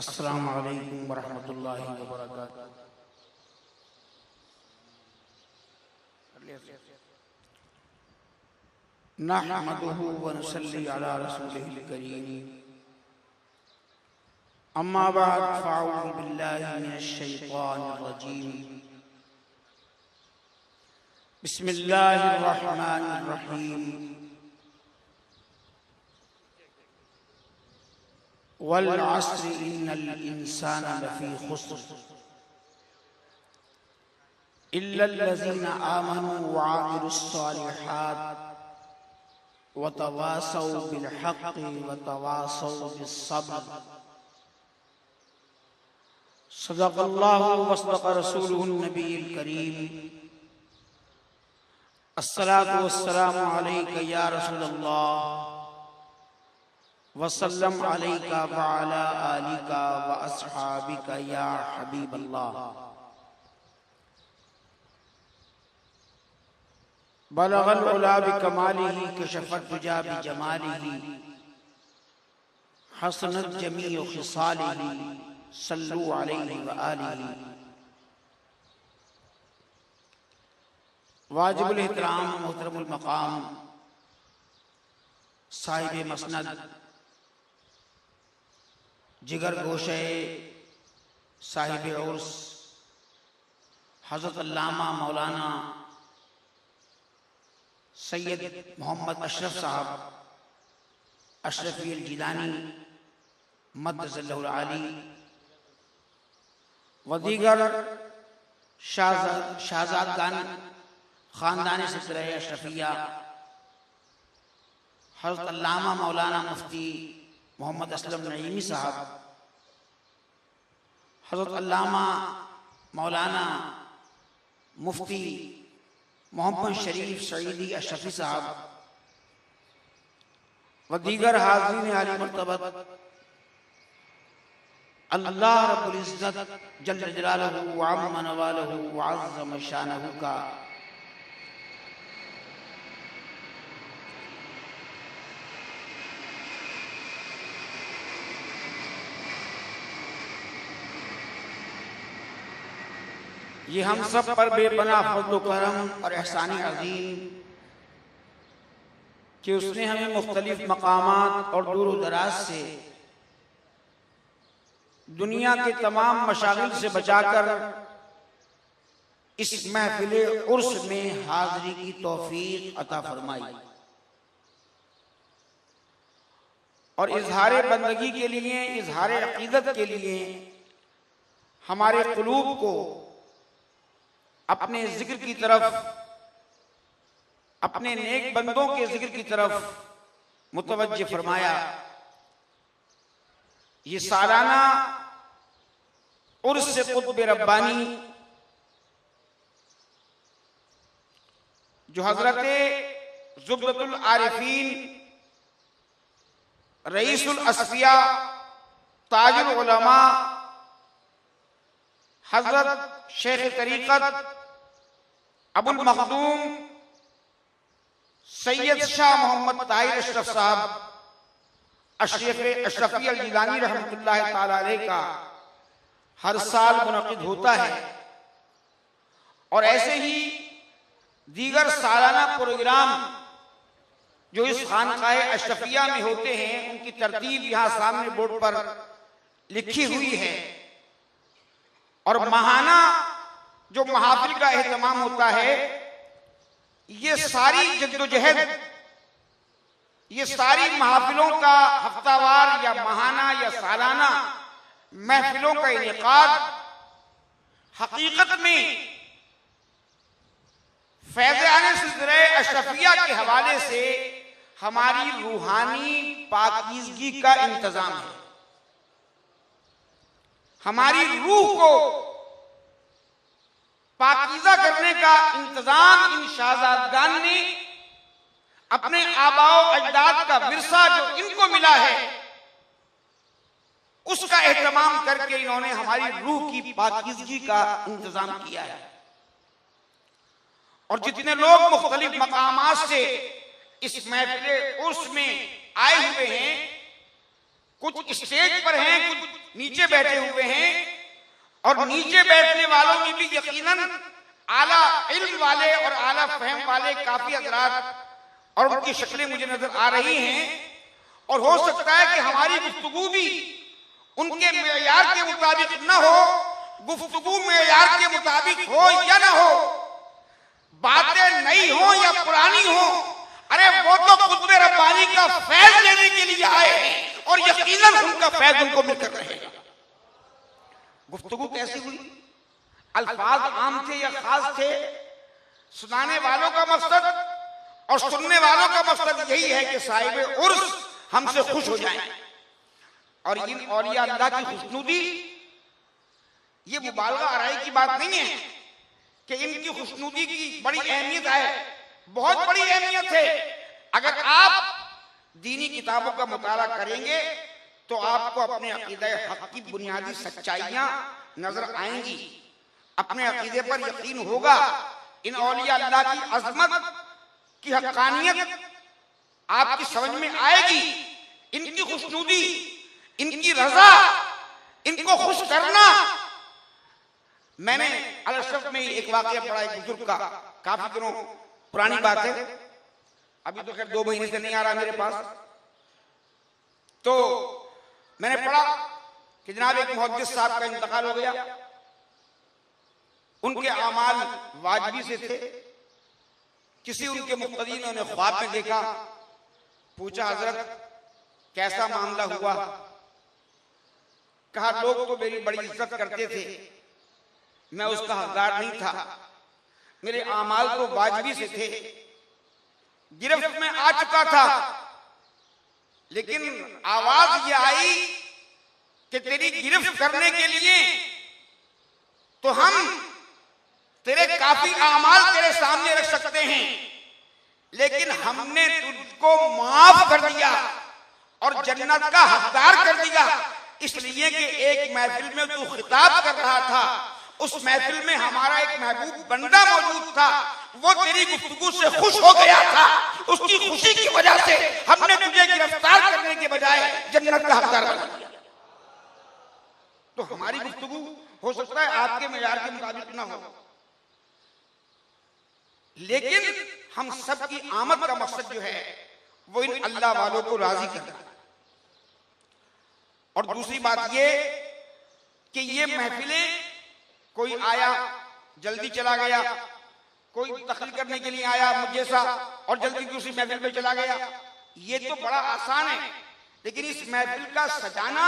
अस्सलामु अलैकुम वरहमतुल्लाहि वबरकातुहू। नहमदुहु व नुसल्ली अला रसूलिहिल करीम। अम्मा बाद फ़अऊज़ु बिल्लाहि मिनश शैतानिर रजीम। बिस्मिल्लाहिर रहमानिर रहीम। वल अस्रि इन्नल इंसाना लफ़ी खुस्र इल्लल्लज़ीना आमनू व आमिलुस्सालिहात व तवासौ बिल हक़्क़ि व तवासौ बिस्सब्र। सदक़ल्लाहु व सदक़ रसूलुहुन नबिय्युल करीम। अस्सलातु वस्सलामु अलैका या रसूलल्लाह वसल्लम अलैका व अला आलिका व अस्हाबिका या हबीबल्लाह। बलगल उला बिकमालिही कशफत दुजा बिजमालिही हसनत जमीउ खिसालिही सल्लु अलैहि व आलिही। वाजिबुल एहतराम मोहतरमुल मकाम साहिब मसनद जिगर गोशे साहिब उर्स हज़रत अल्लामा मौलाना सैयद मोहम्मद अशरफ साहब अशरफी जिलानी मद्दज़ल्लहुल आली व दीगर शाहज़ादगान ख़ानदान सिलसिला अशरफिया हज़रत अल्लामा मौलाना मुफ्ती मोहम्मद असलम नईमी साहब, हज़रत अल्लामा मौलाना मुफ्ती मोहम्मद शरीफ सईदी अशरफी साहब व दीगर हाज़रीन आली मर्तबत अल्लाह रब्बुल इज़्ज़त जल्ल जलालहू व अम्मा नवालहू व अज़्ज़म शानहू का ये हम सब पर बेपनाह फज़्ल करम और एहसान अज़ीम कि उसने हमें मुख्तलिफ मकामात और दूर दराज से दुनिया के तमाम मशागिल से बचाकर इस महफिल उर्स में हाज़री की तौफीक अता फरमाई और इज़हार बंदगी के लिए, इज़हार अक़ीदत के लिए हमारे क़ुलूब को अपने जिक्र की तरफ, अपने नेक बंदों के जिक्र की तरफ मुतवज्जे फरमाया। ये सालाना उर्स क़ुत्ब रब्बानी जो हजरत ज़ुबदतुल आरिफीन रईसुल अस्फिया ताजुल उलमा हजरत शेख तरीक़त अबुल मखदूम सैयद शाह मोहम्मद ताहिर अशरफ साहब अशरफी जिलानी रहमतुल्लाहि ताला अलैह का हर साल मुनक़िद होता है और ऐसे ही दीगर सालाना प्रोग्राम जो इस खानकाह अशरफिया में होते हैं उनकी तरतीब यहाँ सामने बोर्ड पर लिखी हुई है और माहाना जो महाफिल का एहतमाम होता है, ये सारी जद्दोजहद, ये सारी महफिलों का हफ्तावार या माहाना या सालाना महफिलों का इनेकाद हकीकत में फैज़-ए सिलसिला अशरफिया के हवाले से हमारी रूहानी पाकीज़गी का इंतजाम है। हमारी रूह को पाकीज़ा करने का इंतजाम इन शाहज़ादगान ने अपने आबाओ अजदाद का विरसा जो इनको मिला है उसका एहतमाम करके इन्होंने हमारी रूह की पाकीज़गी का इंतजाम किया है। और जितने लोग मुख्तलिफ मकामात से इस महफिल उर्स में आए हुए हैं, कुछ स्टेज पर हैं, कुछ नीचे बैठे हुए हैं और नीचे बैठने वालों में भी यकीनन आला इल्म वाले और आला फहम वाले काफी हज़रात और उनकी शक्लें मुझे नजर आ रही हैं। और हो सकता है कि हमारी गुफ्तगू भी उनके मेयार के मुताबिक न हो, गुफ्तगू मेयार के मुताबिक हो या ना हो, बातें नई हो या पुरानी हो, अरे वो तो खुद रब्बानी का फैज लेने के लिए आए हैं और यकीनन उनका फैज उनको मिलकर रहेगा। गुफ्तगू कैसी हुई? अल्फाज आम थे या खास थे? सुनाने वालों का मकसद और सुनने वालों का मकसद यही है कि साहिब उर्स हमसे खुश हो जाएं। और इन औलिया अल्लाह की खुशनुदी, ये मुबालगा आराई की बात नहीं है कि इनकी खुशनुदी की बड़ी अहमियत है, बहुत बड़ी अहमियत है। अगर आप दीनी किताबों का मुताला करेंगे तो आपको अपने अकीदे हक की बुनियादी सच्चाइयां नजर आएंगी, अपने अकीदे पर यकीन होगा, इन औलिया अल्लाह की अजमत की हक्कानियत आपकी समझ में आएगी। इनकी खुशनुदी, इनकी रजा, इनको खुश करना। मैंने अल-अशरफ में एक वाकया पढ़ा, एक बुजुर्ग का, काफी दिनों पुरानी बात है, अभी तो खैर 2 महीने से नहीं आ रहा मेरे पास। तो मैंने पढ़ा कि जनाब एक मुहद्दिस साहब का इंतकाल हो गया। उनके अमाल वाजिबी से थे। किसी उनके मुक्तदी ने उन्हें ख्वाब में देखा, पूछा हजरत कैसा मामला हुआ? कहा लोग तो मेरी बड़ी इज्जत करते थे, मैं उसका हकदार नहीं था, मेरे अमाल तो वाजिबी से थे, गिरफ्त में आ चुका था, लेकिन आवाज ये आई कि तेरी गिरफ्त करने के लिए तो हम तेरे काफी अमाल तेरे सामने रख सकते हैं, लेकिन हमने तुझको माफ कर दिया और जन्नत का हकदार कर दिया, इसलिए कि एक महफिल में तू खिताब कर रहा था, उस महफिल में हमारा एक महबूब बंदा मौजूद था, वो तेरी गुफ्तगू से खुश हो गया था, उसकी खुशी की वजह से हमने तुझे गिरफ्तार करने के बजाय जन्नत का हकदार बना दिया। तो हमारी गुफ्तगू हो सकता है आपके मेयार के मुताबिक ना हो, लेकिन हम सब की आमद का मकसद जो है वो इन अल्लाह वालों को राजी करना। और दूसरी बात ये कि ये महफिलें, कोई आया जल्दी चला गया, कोई तकरीर करने के लिए आया मुझ जैसा और जल्दी दूसरी महफिल में चला गया, ये तो बड़ा आसान है, लेकिन इस महफिल का सजाना,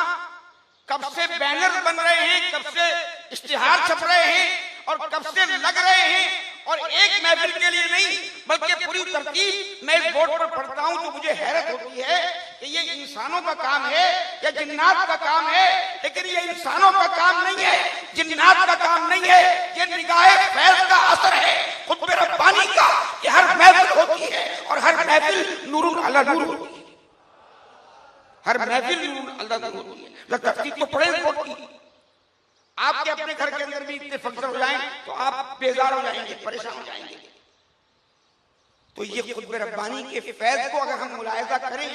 कब से बैनर बन रहे हैं, कब से इश्तिहार छप रहे हैं और कब से लग रहे हैं, और एक महफिल के लिए नहीं बल्कि पूरी तरतीब मैं इस बोर्ड पर पढ़ता हूं तो मुझे हैरत होती है कि ये इंसानों का काम है या जिन्नात का काम है, लेकिन ये इंसानों का काम नहीं है, जिन्नात का काम नहीं है, ये निगाहे फैज़ का असर है, खुद पे रब्बानी का। ये हर महफिल होती है और हर महफिल नूरुन अला नूर होती है, हर महफिल नूरुन अला नूर होती है। तफसीर तो पढ़े बोर्ड की, आपके अपने घर के अंदर भी इतने फंक्शन हो जाएं तो आप बेजार हो जाएंगे, परेशान हो जाएंगे। तो ये खुद रब्बानी के फैज़ को अगर हम मुलाहिज़ा करें,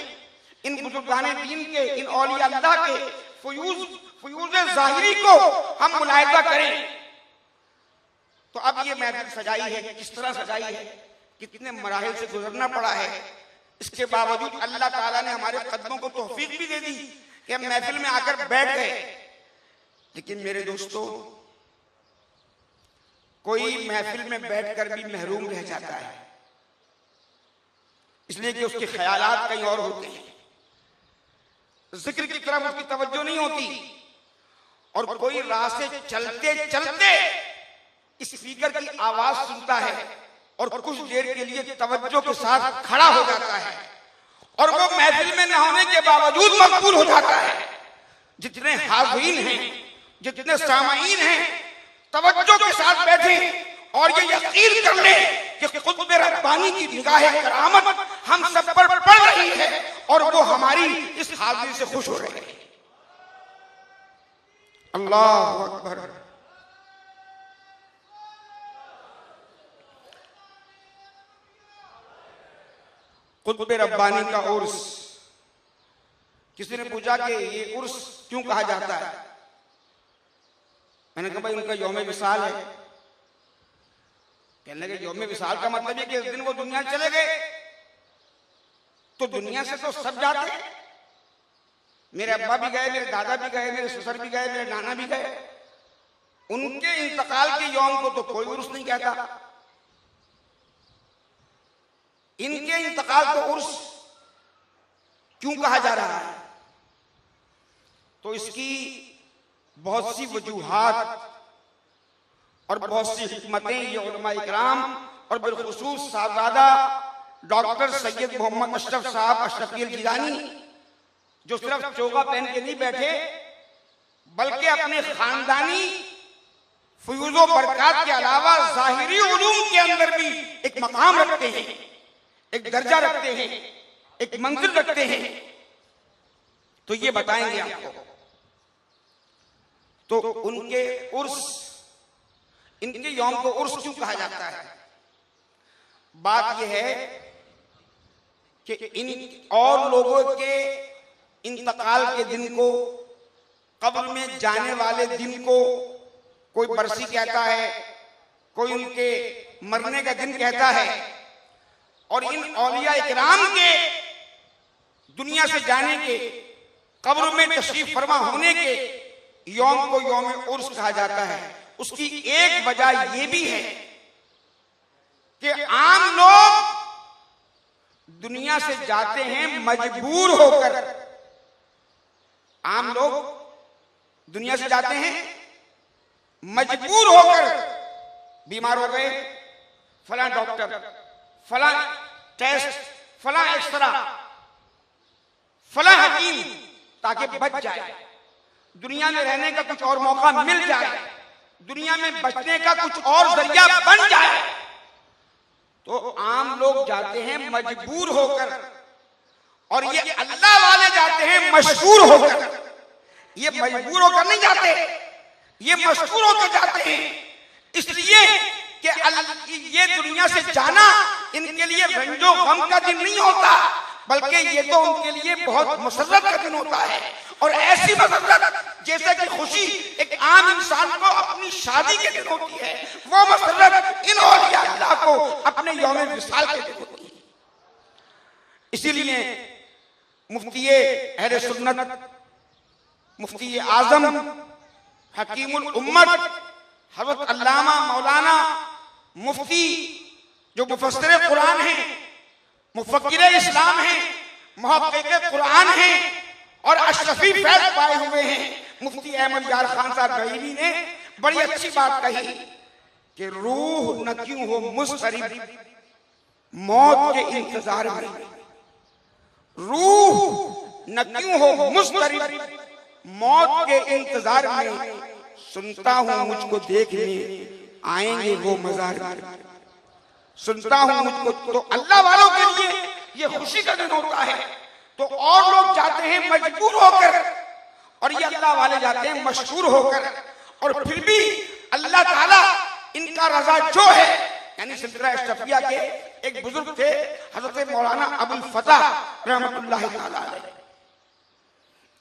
इन बुजुर्गाने दीन के, इन औलिया अल्लाह के फयूज़ ज़ाहिरी को हम मुलाहिज़ा करें, तो अब ये महफिल सजाई है, किस तरह सजाई है, कितने मराहिल से गुजरना पड़ा है, इसके बावजूद अल्लाह ताला ने हमारे कदमों को तौफीक भी दे दी कि हम महफिल में आकर बैठ गए। लेकिन मेरे दोस्तों, कोई महफिल में बैठकर भी महरूम रह जाता है, इसलिए कि उसके ख्यालात कहीं और होते हैं, जिक्र की तरफ उसकी तवज्जो नहीं होती, और कोई राह से चलते चलते इस स्पीकर की आवाज सुनता है और कुछ देर के लिए तवज्जो के साथ खड़ा हो जाता है, और वो महफिल में न होने के बावजूद मकबूल हो जाता है। जितने हाज़रीन हैं, जितने सामाईन हैं, तवज्जो के साथ बैठे और ये यकीन कर ले कि खुद रब्बानी की निगाहे करामत हम सब पर पड़ रही है और वो हमारी इस हाजिरी से खुश हो रहे हैं। अल्लाह अकबर। खुद रब्बानी का उर्स किसी ने पूछा कि ये उर्स क्यों कहा जाता है? मैंने कहा भाई उनका यौम विसाल है। कहने लगे यौम विसाल का मतलब है कि इस दिन वो दुनिया से चले गए। तो दुनिया से तो सब जाते हैं, मेरे अब्बा भी गए, मेरे दादा भी गए, मेरे ससुर भी गए, मेरे नाना भी गए। उनके इंतकाल के यौम को तो कोई उर्स नहीं कहता। इनके इंतकाल को उर्स क्यों कहा जा रहा है? तो इसकी बहुत सी वजूहात और बहुत सी हिकमतें ये उलमा इकराम और बिलखुसूस साहबजादा डॉक्टर सैयद मोहम्मद अशरफ साहब अशरफील गिलानी, जो सिर्फ चोगा पहन के नहीं बैठे बल्कि अपने खानदानी फयूज़ो बरकत के अलावा ज़ाहिरी उलूम के अंदर भी एक मकाम रखते हैं, एक दर्जा रखते हैं, एक मंजिल रखते हैं, तो ये बताएंगे आपको। तो उनके उर्स, इनके यौम को उर्स क्यों कहा जाता है? बात यह है कि इन और लोगों के इंतकाल के दिन को, कब्र में जाने वाले दिन को कोई बरसी कहता है, कोई उनके मरने का दिन कहता है, और इन औलिया इकराम के दुनिया से जाने के, कब्र में तशरीफ फरमा होने के यौम को यौम उर्स कहा जाता है। उसकी एक वजह यह भी है कि आम लोग दुनिया से जाते हैं मजबूर होकर। आम लोग दुनिया से जाते हैं मजबूर होकर। बीमार हो गए, फला डॉक्टर, फला टेस्ट, फला एक्सरा, फला हकीम, ताकि बच जाए, दुनिया में रहने का कुछ और मौका मिल जाए, दुनिया में बचने का कुछ और जरिया बन जाए। तो आम लोग जाते हैं मजबूर होकर, और ये अल्लाह वाले जाते हैं मशहूर होकर। ये मजबूर होकर नहीं जाते, ये मशहूर होकर जाते हैं। इसलिए कि ये दुनिया से जाना इनके लिए रंजो गम का दिन नहीं होता, बल्कि ये तो उनके लिए बहुत मसरत का दिन होता है। और ऐसी मसरत जैसे कि खुशी एक आम इंसान को अपनी शादी के दिन होती है, वो मसरत इन औलिया अल्लाह को अपने यौम विसाल के दिन होती है। इसीलिए मुफ्ती अहले सुन्नत, मुफ्ती आजम, हकीमुल उम्मत हज़रत अल्लामा मौलाना मुफ्ती, जो मुफस्सिर कुरान हैं, मुफक्किर इस्लाम हैं, मुहक्किक कुरान हैं और अशरफी फैज़ पाए हुए हैं, मुफ्ती अहमद यार खान साहब गईरी ने बड़ी अच्छी बात कही कि रूह न क्यों हो मुस्तरिब मौत के इंतजार में, रूह न क्यों हो मुस्तरिब मौत के इंतजार में, सुनता हूं मुझको देखने आएंगे वो मज़ार, सुनता हूं मुझको। तो अल्लाह वालों के लिए ये खुशी का दिन होता है। तो और लोग जाते हैं मजबूर होकर, और ये अल्लाह वाले जाते हैं मशहूर होकर। और फिर भी अल्लाह ताला इनका रजा जो है, यानी सिलसिला अशरफिया के एक बुजुर्ग थे हजरत मौलाना अबुल फतह रहमतुल्लाह ताला अलैह,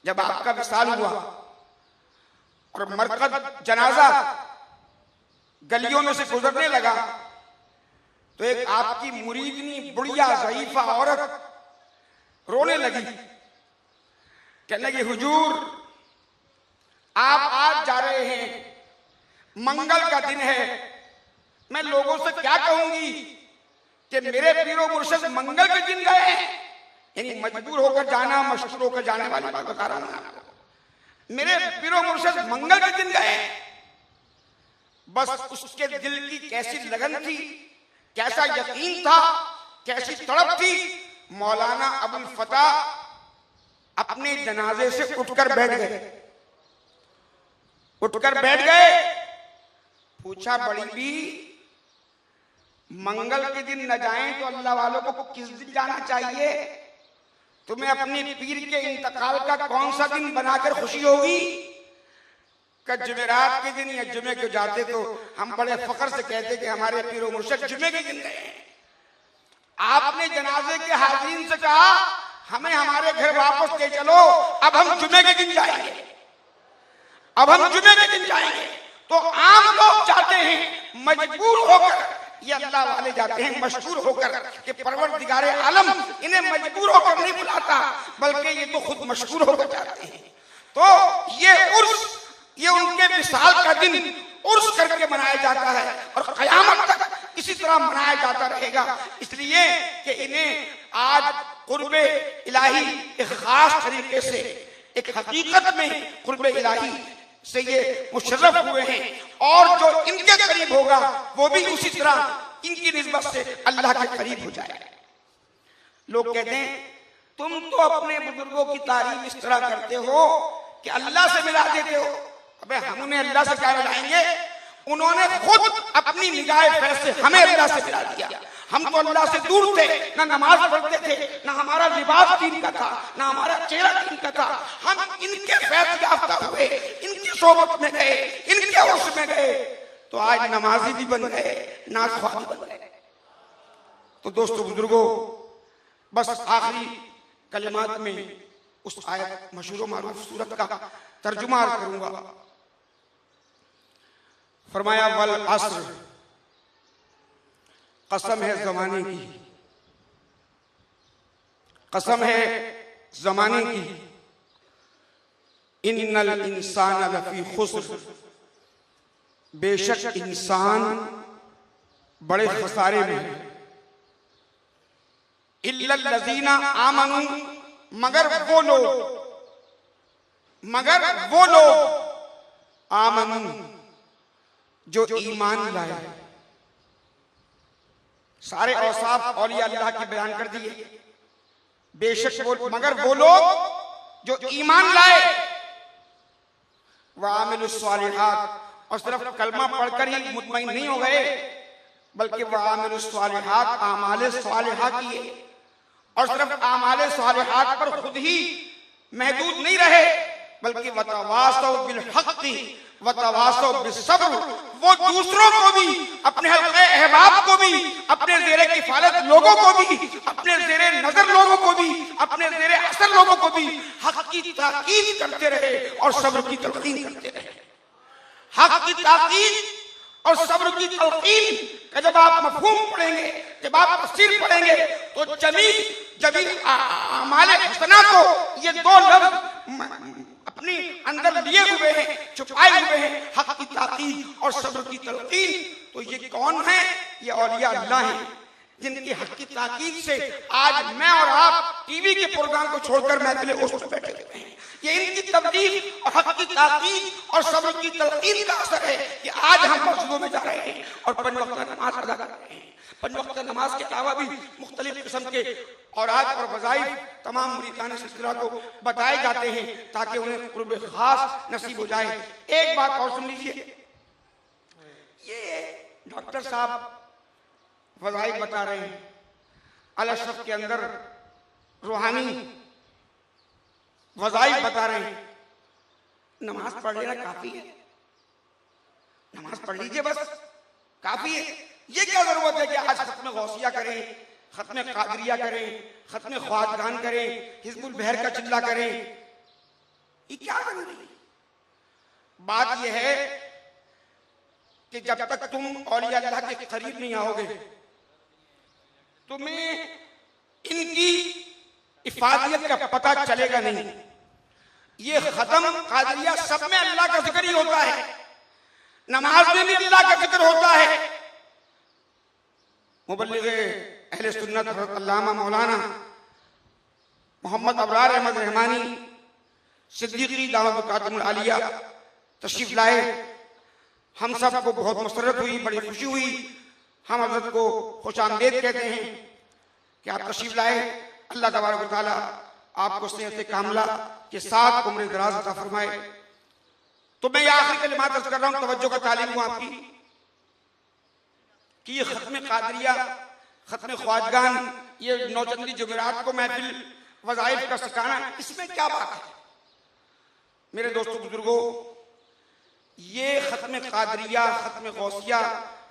जब आपका विसाल हुआ और मरकद जनाजा गलियों में से गुजरने लगा, तो एक आपकी मुरीदनी बुढ़िया ज़ईफा औरत रोने लगी, कहने लगी हुजूर आप आज जा रहे हैं, मंगल का दिन है, मैं लोगों से क्या कहूंगी कि मेरे पीरो मुर्शिद मंगल के दिन गए हैं। यानी मजबूर होकर जाना, मशहूर होकर जाने वाली बात बता रहा हूं आपको। मेरे पीरो मुर्शिद मंगल के दिन गए। बस उसके दिल की कैसी लगन थी, कैसा यकीन था, कैसी तड़प थी, मौलाना अबुल फतह अपने जनाजे से उठकर बैठ गए। उठकर बैठ गए, पूछा बड़ी भी मंगल के दिन न जाएं तो अल्लाह वालों को किस दिन जाना चाहिए? तुम्हें अपने पीर के इंतकाल का कौन सा दिन बनाकर खुशी होगी? जुमेरात के दिन या जुमे को जाते तो हम बड़े फख्र से कहते कि हमारे पीर मुर्शिद जुमे के दिन गए। आपने जनाजे के हाज़रीन से कहा हमें हमारे घर वापस ले चलो, अब हम जुमे के दिन जाएंगे, अब हम जुमे के दिन जाएंगे। तो आम लोग जाते हैं मजबूर होकर, ये अल्लाह वाले जाते हैं मशहूर होकर कि परवरदिगारे आलम इन्हें मजबूर होकर नहीं बुलाता, बल्कि ये तो खुद मशहूर होकर जाते हैं। तो ये उर्स, ये उनके विसाल का दिन उर्स करके मनाया जाता है और क़यामत तक इसी तरह मनाया जाता रहेगा। इसलिए कि इन्हें आज कुर्बे इलाही एक खास तरीके से, एक हकीकत में कुर्बे इलाही से ये मुशर्रफ हुए हैं, और जो इनके करीब होगा वो भी उसी तरह इनकी निस्बत से अल्लाह के करीब हो जाएगा। लोग कहते हैं तुम तो अपने बुजुर्गों की तारीफ इस तरह करते हो कि अल्लाह से मिला देते हो। अबे हम उन्हें अल्लाह से क्या मिलाएंगे? उन्होंने खुद अपनी निगाह फैज़ से हमें अल्लाह से मिला दिया। हम तो अल्लाह से दूर थे, ना नमाज पढ़ते थे, ना हमारा लिबास दीन का था, ना हमारा चेहरा दीन का था। हम इनके फैज़ याफ्ता हुए, इनकी सोबत में गए, इनके उर्स में गए, तो आज नमाजी भी बन गए, नाज़ख्वाह भी बन गए। तो दोस्तों बुजुर्गों, बस आखिरी कलिमात में उस आयत मशहूर मारूफ सूरत का तर्जुमा करूंगा। फरमाया वल अस्र, कसम है जमाने की, कसम है जमाने की, इन्नल इंसान लफी खुस्र, बेशक इंसान बड़े खसारे में है। इल्लल लज़ीना आमनू, मगर वो लोग आमनू जो ईमान लाए। सारे औसाफ औलिया अल्लाह के बयान कर दिए। बेशक वो, मगर वो लोग जो ईमान लाए, व आमिलुस सालिहात, और सिर्फ कलमा पढ़कर ही मुतमईन नहीं हो गए, बल्कि व आमिलुस सालिहात, आमाले सालिहा किए। और सिर्फ आमाले सालिहात पर खुद ही महदूद नहीं रहे, बल्कि वतवासौ बिल हक़्क़ि वतवासौ बिस्सब्र, वो दूसरों को भी, अपने हल्के अहबाब को भी, अपने ज़ेरे किफ़ालत लोगों को भी, अपने ज़ेरे नजर लोगों को भी, अपने ज़ेरे असर लोगों को भी हक की ताकीद करते रहे और सब्र की तलकीन करते रहे। हक की ताकीद और सब्र की तलकीन का जब आप मफ़हूम पढ़ेंगे, जब आप तफसीर पढ़ेंगे, तो जमील आमाले हसना को ये दो लफ्ज़ अपनी अंदर लिए हुए हैं, छुपाए हुए हैं, हक की ताकीद और सब्र की तलकीन। तो ये कौन है? ये औलिया अल्लाह हैं, जिनकी हक की ताकीद से आज मैं और आप टीवी के प्रोग्राम को छोड़कर महफिल उर्स में बैठे हुए हैं। ये इनकी तब्लीग और हक की ताकीद और सब्र की तलकीन का असर है कि आज हम मस्जिदों में जा रहे हैं और 5 वक्त नमाज अदा कर रहे हैं। 5 वक्त नमाज के अलावा भी मुख्तलिफ किस्म के औरात और वज़ाइफ तमाम मुरीदान सिलसिला को बताए जाते हैं ताकि उन्हें कुर्ब खास नसीब हो जाए। एक बात और सुन लीजिए, ये डॉक्टर साहब वज़ाइफ बता रहे हैं, अल अशरफ के अंदर रूहानी वज़ाइफ बता रहे हैं। नमाज पढ़ लेना काफी है, नमाज पढ़ लीजिए बस, काफी है। ये क्या जरूरत है कि आज खत्म गौसिया करें, खत्म कादरिया करें, खत्म ख्वाजगान करें, हिज़्बुल बहर का चिल्ला करें? ये क्या जरूरी है? बात यह है कि जब तक तुम औलिया अल्लाह के करीब नहीं आओगे, तुम्हें इनकी इफादियत का पता चलेगा नहीं। ये खत्म कादरिया सब में अल्लाह का जिक्र ही होता है, नमाज में भी अल्लाह का जिक्र होता है। मुबल्लिग़ अहले सुन्नत हज़रत अल्लामा मौलाना मोहम्मद अबरार अहमद रहमानी सिद्दीकी दावत कातमुल आलिया तशरीफ लाए। हम सब को बहुत मसरत हुई, बड़ी खुशी हुई। हम हज़रत को खुशामदीद कहते हैं कि आप तशरीफ लाए। अल्लाह तबारक व तआला आपको सेहत कामिला के साथ उम्र दराज अता फरमाए। तो मैं ये आखिरी कलिमात अर्ज़ कर रहा हूँ, तवज्जो का तालिब हूँ आपकी, कि ये खत्म कादरिया, खत्म ख्वाजगान, ये नौचंदी जुमेरात को महफिल वज़ाइफ का सिखाना, इसमें क्या बात है? मेरे दोस्तों बुजुर्गों, ये खत्म कादरिया, खत्म गौसिया,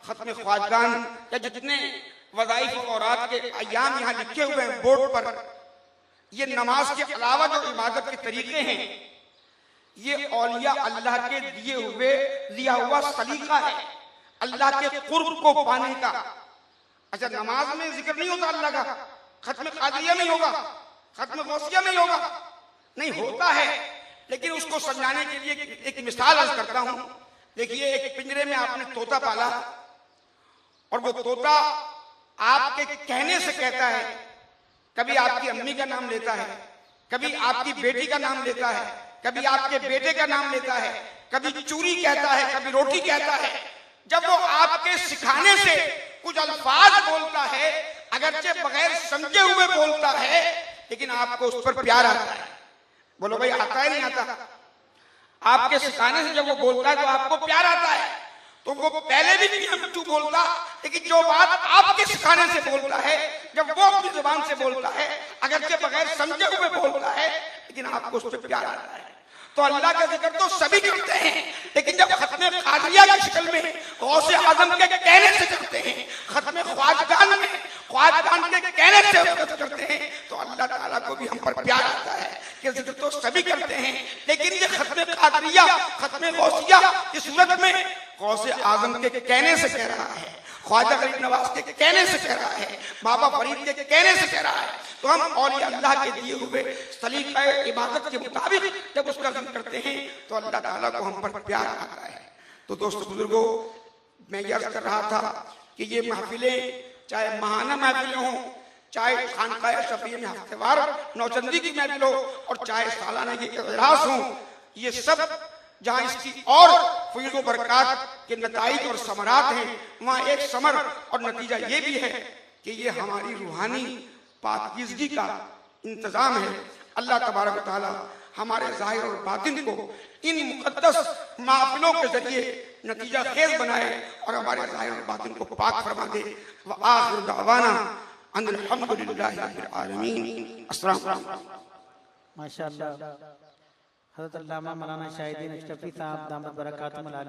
खत्म ख्वाजगान या जितने वज़ाइफ और औरात के अय्याम यहाँ लिखे हुए हैं बोर्ड पर, ये नमाज के अलावा जो इबादत के तरीके हैं, ये औलिया अल्लाह के दिया हुआ सलीका है अल्लाह के कुर्ब को पाने का। अच्छा, नमाज में जिक्र नहीं होता अल्लाह का, खत्म कादिया में होगा, खत्म गौसिया में होगा, नहीं होता है, लेकिन उसको समझाने के लिए एक मिसाल अर्ज करता हूं। देखिए, एक पिंजरे में आपने तोता पाला और वो तोता आपके कहने से कहता है, कभी आपकी अम्मी का नाम लेता है, कभी आपकी बेटी का नाम लेता है, कभी आपके बेटे का नाम लेता है, कभी चूरी कहता है, कभी रोटी कहता है। जब वो आपके सिखाने से कुछ अल्फाज बोलता है, अगरचे बगैर समझे हुए बोलता है, लेकिन आपको उस पर प्यार आता है। बोलो भाई, आता है नहीं आता? आपके सिखाने से जब वो बोलता है तो आपको प्यार आता है। तो वो पहले भी नहीं हम बोलता, लेकिन जो बात आपके सिखाने से बोलता है, जब वो अपनी जुबान से बोलता है, अगरचे बगैर समझे हुए बोलता है, लेकिन आपको उस पर प्यार आता है। तो अल्लाह का जिक्र तो सभी करते हैं, लेकिन जब खत्म कादिया की शक्ल में गौसे आजम के कहने से करते हैं, खत्म ख्वाजगान में ख्वाजगान के कहने से करते हैं, तो अल्लाह ताला को भी हम पर प्यार आता है कि जिक्र तो सभी करते हैं, लेकिन ये खत्म कादिया, खत्म गौसिया की सूरत में गौसे आजम के कहने से कह रहा है, ख्वाजा गरीब नवाज के कहने से कह रहा है, बाबा फरीद के कहने से कह रहा है। तो हम औलिया अल्लाह के दिए हुए सलीका इबादत के मुताबिक जब उसका जिक्र करते हैं तो अल्लाह ताला को हम पर प्यार आता है। तो दोस्तों बुजुर्गों, मैं ये अर्ज कर रहा था कि ये महफिलें, चाहे महाना महफिलें हों, चाहे खानकाह शफी में हफ्तेवार नौचंदी की महफिल हो, और चाहे सालाना के इजलास हों, ये सब जहाँ इसकी और फैज़ व बरक़ात के नताइज और समरात हैं, वहाँ एक समर और नतीजा ये भी है कि ये हमारी रूहानी पाकीज़गी का इंतजाम है। अल्लाह तबारक व तआला हमारे ज़ाहिर और बातिन को इन मुक़द्दस महफिलों के जरिए नतीजा खेज बनाए और हमारे ज़ाहिर और बातिन को पाक फरमा दे। व आखिर दावाना अनिल हम्दुलिल्लाहि रब्बिल आलमीन। अस्सलाम वालेकुम। माशाअल्लाह। हज़रत अल्लामा मौलाना शाहिदीन अशरफी साहब दामत बरकातुहुल आला